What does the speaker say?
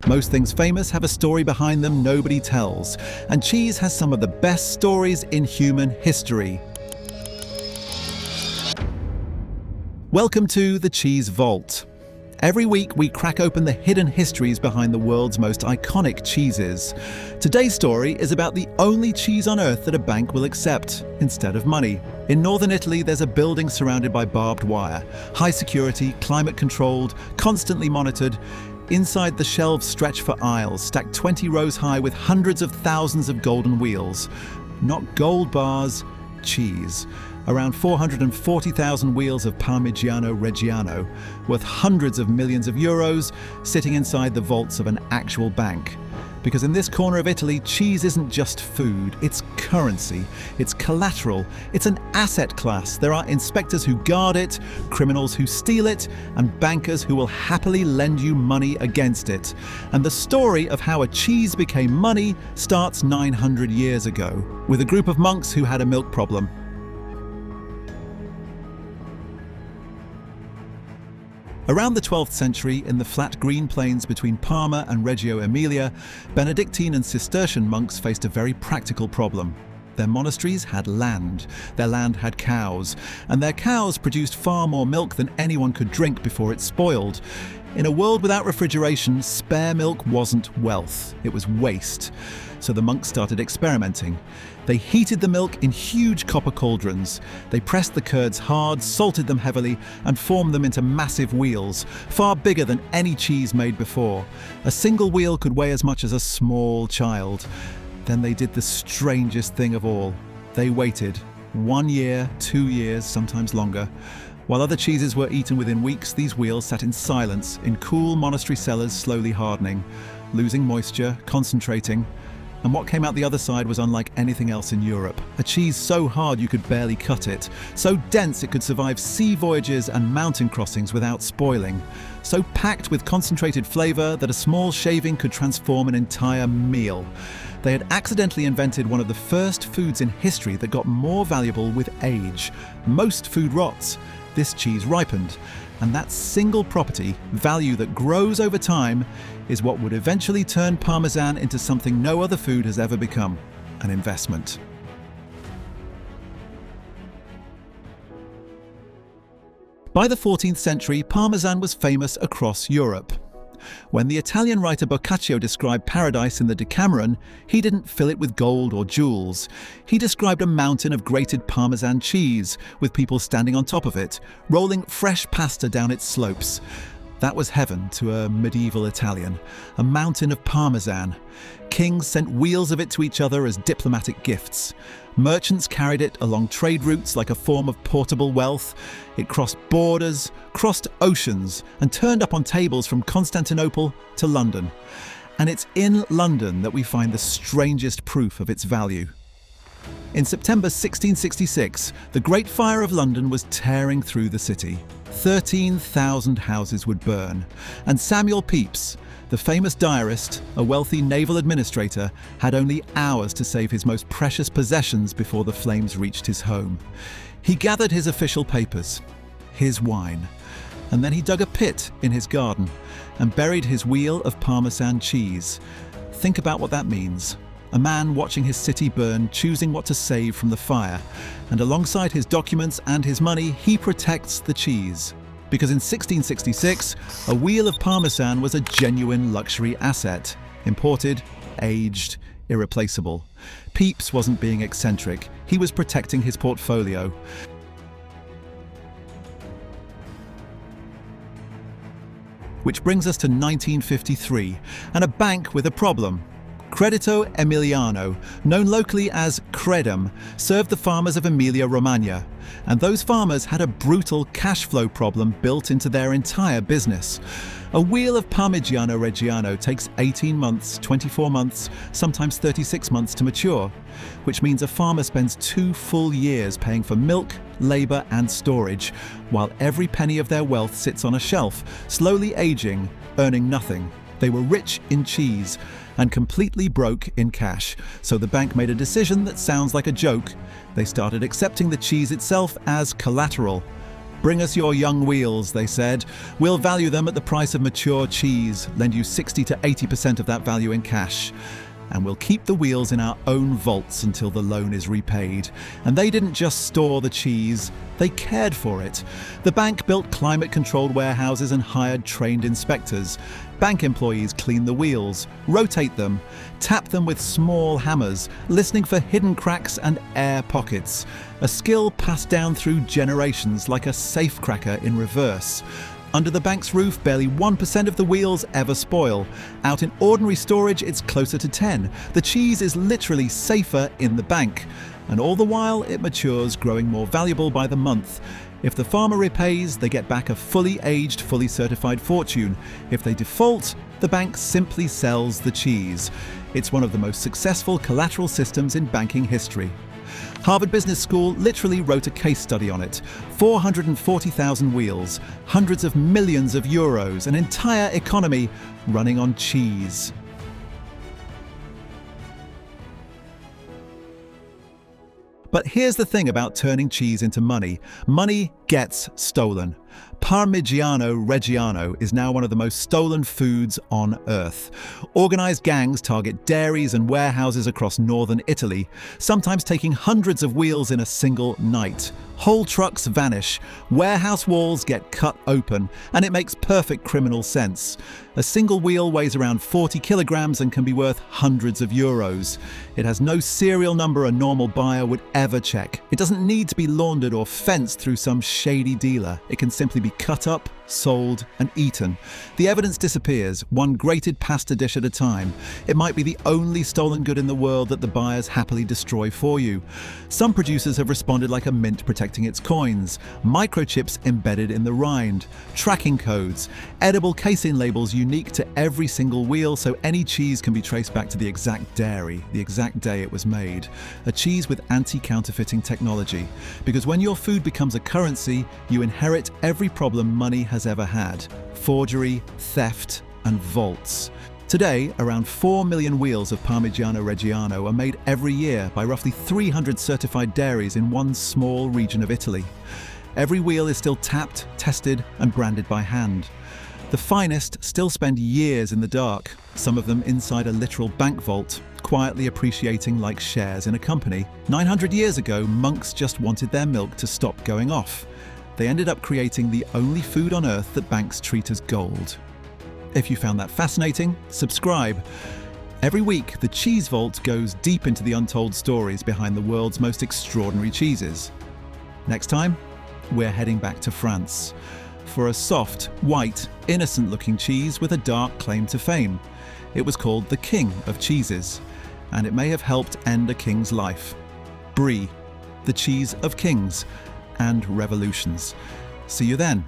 Most things famous have a story behind them nobody tells, and cheese has some of the best stories in human history. Welcome to the Cheese Vault. Every week we crack open the hidden histories behind the world's most iconic cheeses. Today's story is about the only cheese on earth that a bank will accept instead of money. In northern Italy, there's a building surrounded by barbed wire, high security, climate controlled, constantly monitored. Inside, the shelves stretch for aisles, stacked 20 rows high with hundreds of thousands of golden wheels. Not gold bars, cheese. Around 440,000 wheels of Parmigiano Reggiano, worth hundreds of millions of euros, sitting inside the vaults of an actual bank. Because in this corner of Italy, cheese isn't just food, it's currency, it's collateral, it's an asset class. There are inspectors who guard it, criminals who steal it, and bankers who will happily lend you money against it. And the story of how a cheese became money starts 900 years ago, with a group of monks who had a milk problem. Around the 12th century, in the flat green plains between Parma and Reggio Emilia, Benedictine and Cistercian monks faced a very practical problem. Their monasteries had land, their land had cows, and their cows produced far more milk than anyone could drink before it spoiled. In a world without refrigeration, spare milk wasn't wealth, it was waste. So the monks started experimenting. They heated the milk in huge copper cauldrons. They pressed the curds hard, salted them heavily, and formed them into massive wheels, far bigger than any cheese made before. A single wheel could weigh as much as a small child. Then they did the strangest thing of all. They waited 1 year, 2 years, sometimes longer. While other cheeses were eaten within weeks, these wheels sat in silence, in cool monastery cellars, slowly hardening, losing moisture, concentrating. And what came out the other side was unlike anything else in Europe. A cheese so hard you could barely cut it, so dense it could survive sea voyages and mountain crossings without spoiling, so packed with concentrated flavour that a small shaving could transform an entire meal. They had accidentally invented one of the first foods in history that got more valuable with age. Most food rots. This cheese ripened, and that single property, value that grows over time, is what would eventually turn Parmesan into something no other food has ever become, an investment. By the 14th century, Parmesan was famous across Europe. When the Italian writer Boccaccio described paradise in the Decameron, he didn't fill it with gold or jewels. He described a mountain of grated Parmesan cheese, with people standing on top of it, rolling fresh pasta down its slopes. That was heaven to a medieval Italian, a mountain of Parmesan. Kings sent wheels of it to each other as diplomatic gifts. Merchants carried it along trade routes like a form of portable wealth. It crossed borders, crossed oceans, and turned up on tables from Constantinople to London. And it's in London that we find the strangest proof of its value. In September 1666, the Great Fire of London was tearing through the city. 13,000 houses would burn, and Samuel Pepys, the famous diarist, a wealthy naval administrator, had only hours to save his most precious possessions before the flames reached his home. He gathered his official papers, his wine, and then he dug a pit in his garden and buried his wheel of Parmesan cheese. Think about what that means. A man watching his city burn, choosing what to save from the fire, and alongside his documents and his money, he protects the cheese. Because in 1666, a wheel of Parmesan was a genuine luxury asset. Imported, aged, irreplaceable. Pepys wasn't being eccentric, he was protecting his portfolio. Which brings us to 1953, and a bank with a problem. Credito Emiliano, known locally as Credem, served the farmers of Emilia-Romagna, and those farmers had a brutal cash flow problem built into their entire business. A wheel of Parmigiano Reggiano takes 18 months, 24 months, sometimes 36 months to mature, which means a farmer spends 2 full years paying for milk, labour and storage, while every penny of their wealth sits on a shelf, slowly aging, earning nothing. They were rich in cheese and completely broke in cash, so the bank made a decision that sounds like a joke. They started accepting the cheese itself as collateral. "Bring us your young wheels," they said. "We'll value them at the price of mature cheese, lend you 60 to 80% of that value in cash. And we'll keep the wheels in our own vaults until the loan is repaid." And they didn't just store the cheese, they cared for it. The bank built climate-controlled warehouses and hired trained inspectors. Bank employees clean the wheels, rotate them, tap them with small hammers, listening for hidden cracks and air pockets. A skill passed down through generations like a safecracker in reverse. Under the bank's roof, barely 1% of the wheels ever spoil. Out in ordinary storage, it's closer to 10. The cheese is literally safer in the bank. And all the while, it matures, growing more valuable by the month. If the farmer repays, they get back a fully aged, fully certified fortune. If they default, the bank simply sells the cheese. It's one of the most successful collateral systems in banking history. Harvard Business School literally wrote a case study on it. 440,000 wheels, hundreds of millions of euros, an entire economy running on cheese. But here's the thing about turning cheese into money. Money gets stolen. Parmigiano Reggiano is now one of the most stolen foods on earth. Organised gangs target dairies and warehouses across northern Italy, sometimes taking hundreds of wheels in a single night. Whole trucks vanish, warehouse walls get cut open, and it makes perfect criminal sense. A single wheel weighs around 40 kilograms and can be worth hundreds of euros. It has no serial number a normal buyer would ever check. It doesn't need to be laundered or fenced through some shady dealer. It can simply be cut up, sold, and eaten. The evidence disappears, one grated pasta dish at a time. It might be the only stolen good in the world that the buyers happily destroy for you. Some producers have responded like a mint protecting its coins. Microchips embedded in the rind, tracking codes, edible casein labels unique to every single wheel so any cheese can be traced back to the exact dairy, the exact day it was made. A cheese with anti-counterfeiting technology. Because when your food becomes a currency, you inherit every problem money has ever had: forgery, theft, and vaults. Today, around 4 million wheels of Parmigiano Reggiano are made every year by roughly 300 certified dairies in one small region of Italy. Every wheel is still tapped, tested, and branded by hand. The finest still spend years in the dark, some of them inside a literal bank vault, quietly appreciating like shares in a company. 900 years ago, monks just wanted their milk to stop going off. They ended up creating the only food on earth that banks treat as gold. If you found that fascinating, subscribe. Every week, the Cheese Vault goes deep into the untold stories behind the world's most extraordinary cheeses. Next time, we're heading back to France for a soft, white, innocent-looking cheese with a dark claim to fame. It was called the King of Cheeses, and it may have helped end a king's life. Brie, the cheese of kings and revolutions. See you then.